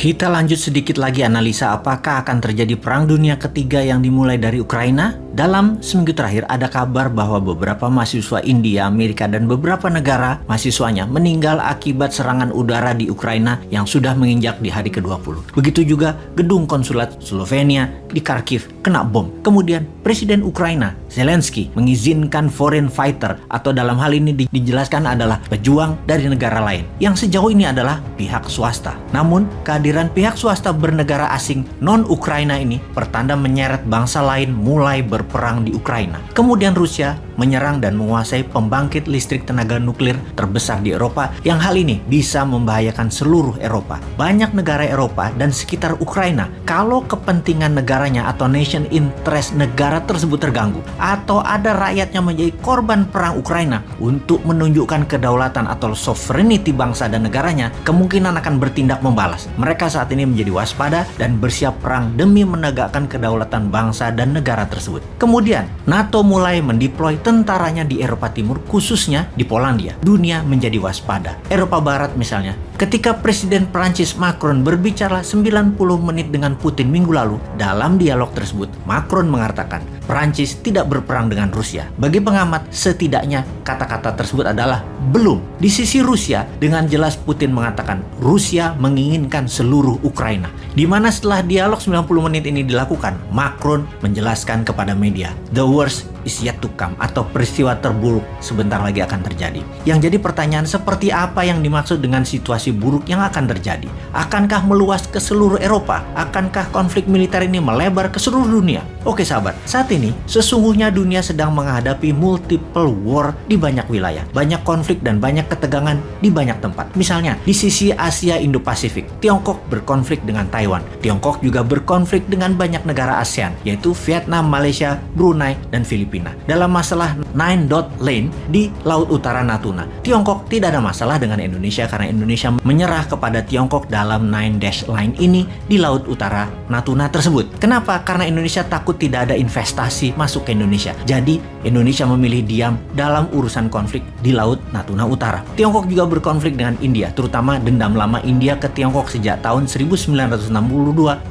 Kita lanjut sedikit lagi analisa apakah akan terjadi Perang Dunia Ketiga yang dimulai dari Ukraina. Dalam seminggu terakhir ada kabar bahwa beberapa mahasiswa India, Amerika, dan beberapa negara mahasiswanya meninggal akibat serangan udara di Ukraina yang sudah menginjak di hari ke-20. Begitu juga gedung konsulat Slovenia di Kharkiv kena bom. Kemudian Presiden Ukraina Zelensky mengizinkan foreign fighter, atau dalam hal ini dijelaskan adalah pejuang dari negara lain yang sejauh ini adalah pihak swasta. Namun kehadiran pihak swasta bernegara asing non-Ukraina ini pertanda menyeret bangsa lain mulai berperang di Ukraina. Kemudian Rusia menyerang dan menguasai pembangkit listrik tenaga nuklir terbesar di Eropa yang hal ini bisa membahayakan seluruh Eropa. Banyak negara Eropa dan sekitar Ukraina, kalau kepentingan negaranya atau nation interest negara tersebut terganggu atau ada rakyatnya menjadi korban perang Ukraina, untuk menunjukkan kedaulatan atau sovereignty bangsa dan negaranya, kemungkinan akan bertindak membalas. Mereka saat ini menjadi waspada dan bersiap perang demi menegakkan kedaulatan bangsa dan negara tersebut. Kemudian NATO mulai mendeploy tentaranya di Eropa Timur, khususnya di Polandia. Dunia menjadi waspada. Eropa Barat misalnya, ketika Presiden Prancis Macron berbicara 90 menit dengan Putin minggu lalu, dalam dialog tersebut Macron mengatakan Prancis tidak berperang dengan Rusia. Bagi pengamat, setidaknya kata-kata tersebut adalah belum. Di sisi Rusia, dengan jelas Putin mengatakan Rusia menginginkan seluruh Ukraina. Di mana setelah dialog 90 menit ini dilakukan, Macron menjelaskan kepada media, the worst is yet to come, atau peristiwa terburuk sebentar lagi akan terjadi. Yang jadi pertanyaan, seperti apa yang dimaksud dengan situasi buruk yang akan terjadi? Akankah meluas ke seluruh Eropa? Akankah konflik militer ini melebar ke seluruh dunia? Oke sahabat, saat ini sesungguhnya dunia sedang menghadapi multiple war di banyak wilayah. Banyak konflik dan banyak ketegangan di banyak tempat. Misalnya di sisi Asia Indo-Pasifik, Tiongkok berkonflik dengan Taiwan. Tiongkok juga berkonflik dengan banyak negara ASEAN, yaitu Vietnam, Malaysia, Brunei, dan Filipina. Dalam masalah Nine Dot Line di Laut Utara Natuna, Tiongkok tidak ada masalah dengan Indonesia karena Indonesia menyerah kepada Tiongkok dalam Nine Dash Line ini di Laut Utara Natuna tersebut. Kenapa? Karena Indonesia takut tidak ada investasi masuk ke Indonesia. Jadi Indonesia memilih diam dalam urusan konflik di Laut Natuna Utara. Tiongkok juga berkonflik dengan India, terutama dendam lama India ke Tiongkok sejak tahun 1962.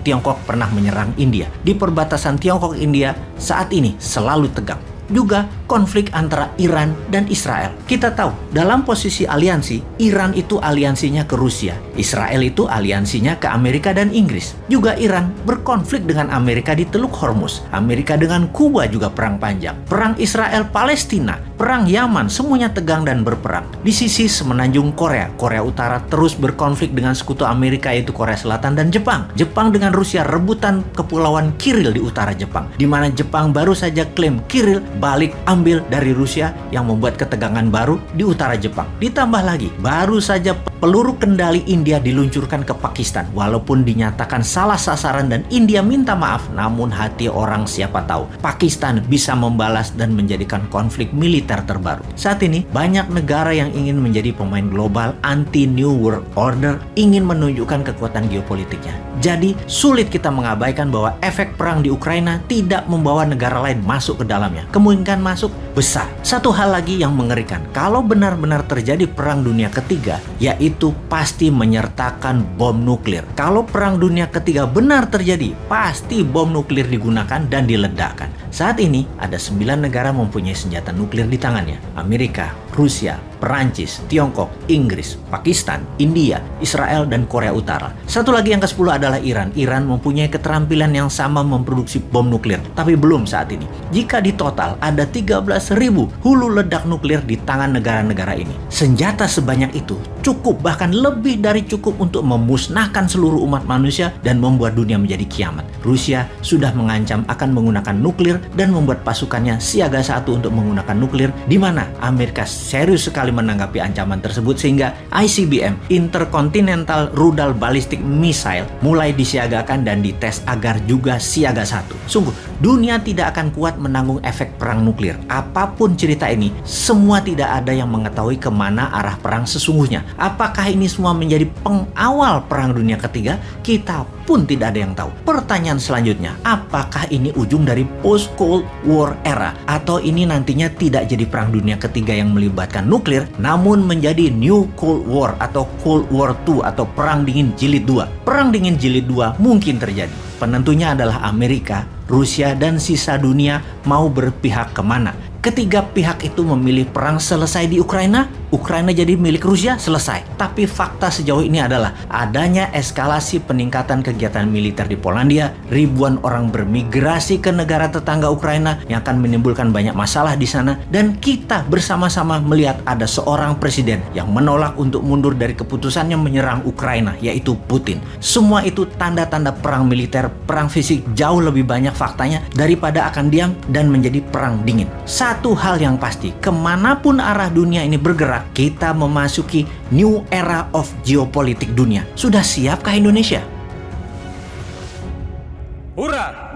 Tiongkok pernah menyerang India. Di perbatasan Tiongkok-India saat ini selalu tegang. Juga konflik antara Iran dan Israel. Kita tahu, dalam posisi aliansi, Iran itu aliansinya ke Rusia, Israel itu aliansinya ke Amerika dan Inggris. Juga Iran berkonflik dengan Amerika di Teluk Hormuz. Amerika dengan Kuba juga perang panjang. Perang Israel-Palestina, perang Yaman, semuanya tegang dan berperang. Di sisi semenanjung Korea, Korea Utara terus berkonflik dengan sekutu Amerika yaitu Korea Selatan dan Jepang. Jepang dengan Rusia rebutan kepulauan Kiril di utara Jepang, di mana Jepang baru saja klaim Kiril balik ambil dari Rusia yang membuat ketegangan baru di utara Jepang. Ditambah lagi, baru saja peluru kendali India diluncurkan ke Pakistan. Walaupun dinyatakan salah sasaran dan India minta maaf, namun hati orang siapa tahu Pakistan bisa membalas dan menjadikan konflik militer terbaru. Saat ini banyak negara yang ingin menjadi pemain global anti New World Order, ingin menunjukkan kekuatan geopolitiknya. Jadi sulit kita mengabaikan bahwa efek perang di Ukraina tidak membawa negara lain masuk ke dalamnya. Kemungkinan masuk besar. Satu hal lagi yang mengerikan, kalau benar-benar terjadi perang dunia ketiga, yaitu pasti menyertakan bom nuklir. Kalau perang dunia ketiga benar terjadi, pasti bom nuklir digunakan dan diledakkan. Saat ini ada 9 negara mempunyai senjata nuklir di tangannya. Amerika, Rusia, Perancis, Tiongkok, Inggris, Pakistan, India, Israel, dan Korea Utara. Satu lagi yang ke-10 adalah Iran. Iran mempunyai keterampilan yang sama memproduksi bom nuklir, tapi belum saat ini. Jika di total ada 13.000 hulu ledak nuklir di tangan negara-negara ini. Senjata sebanyak itu cukup, bahkan lebih dari cukup untuk memusnahkan seluruh umat manusia dan membuat dunia menjadi kiamat. Rusia sudah mengancam akan menggunakan nuklir dan membuat pasukannya siaga 1 untuk menggunakan nuklir, di mana Amerika serius sekali menanggapi ancaman tersebut sehingga ICBM, Intercontinental Rudal Ballistic Missile, mulai disiagakan dan dites agar juga siaga 1. Sungguh, dunia tidak akan kuat menanggung efek perang nuklir. Apapun cerita ini, semua tidak ada yang mengetahui kemana arah perang sesungguhnya. Apakah ini semua menjadi pengawal perang dunia ketiga? Kita pun tidak ada yang tahu. Pertanyaan selanjutnya, apakah ini ujung dari post-Cold War era? Atau ini nantinya tidak jadi perang dunia ketiga yang melibatkan nuklir, namun menjadi New Cold War atau Cold War II atau Perang Dingin Jilid 2. Perang Dingin Jilid 2 mungkin terjadi. Penentunya adalah Amerika, Rusia, dan sisa dunia mau berpihak kemana. Ketiga pihak itu memilih perang selesai di Ukraina, Ukraina jadi milik Rusia, selesai. Tapi fakta sejauh ini adalah adanya eskalasi peningkatan kegiatan militer di Polandia, ribuan orang bermigrasi ke negara tetangga Ukraina yang akan menimbulkan banyak masalah di sana, dan kita bersama-sama melihat ada seorang presiden yang menolak untuk mundur dari keputusannya menyerang Ukraina, yaitu Putin. Semua itu tanda-tanda perang militer, perang fisik jauh lebih banyak faktanya daripada akan diam dan menjadi perang dingin. Satu hal yang pasti, kemanapun arah dunia ini bergerak, kita memasuki new era of geopolitik dunia. Sudah siapkah Indonesia? Hurrah!